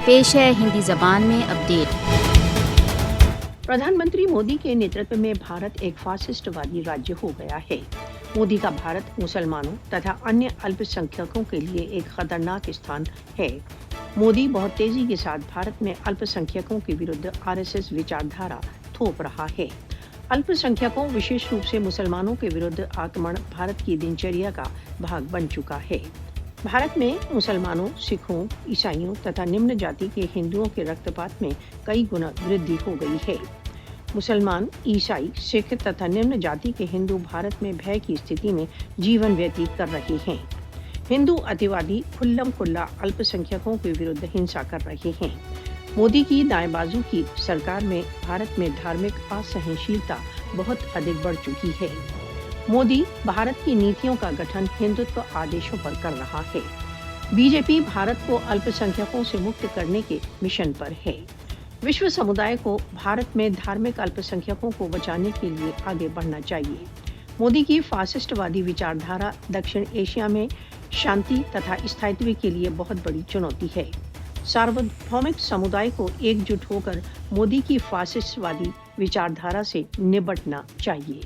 पेश है हिंदी जबान में अपडेट। प्रधानमंत्री मोदी के नेतृत्व में भारत एक फासिस्टवादी राज्य हो गया है। मोदी का भारत मुसलमानों तथा अन्य अल्पसंख्यकों के लिए एक खतरनाक स्थान है। मोदी बहुत तेजी के साथ भारत में अल्पसंख्यकों के विरुद्ध आरएसएस विचारधारा थोप रहा है। अल्पसंख्यकों, विशेष रूप से मुसलमानों के विरुद्ध आक्रमण भारत की दिनचर्या का भाग बन चुका है। भारत में मुसलमानों, सिखों, ईसाइयों तथा निम्न जाति के हिंदुओं के रक्तपात में कई गुना वृद्धि हो गई है। मुसलमान, ईसाई, सिख तथा निम्न जाति के हिंदू भारत में भय की स्थिति में जीवन व्यतीत कर रहे हैं। हिंदू अतिवादी खुल्लम खुल्ला अल्पसंख्यकों के विरुद्ध हिंसा कर रहे हैं। मोदी की दाएं बाजू की सरकार में भारत में धार्मिक असहनशीलता बहुत अधिक बढ़ चुकी है। मोदी भारत की नीतियों का गठन हिंदुत्व आदेशों पर कर रहा है। बीजेपी भारत को अल्पसंख्यकों से मुक्त करने के मिशन पर है। विश्व समुदाय को भारत में धार्मिक अल्पसंख्यकों को बचाने के लिए आगे बढ़ना चाहिए। मोदी की फासिस्टवादी विचारधारा दक्षिण एशिया में शांति तथा स्थायित्व के लिए बहुत बड़ी चुनौती है। सार्वभौमिक समुदाय को एकजुट होकर मोदी की फासिस्टवादी विचारधारा से निपटना चाहिए।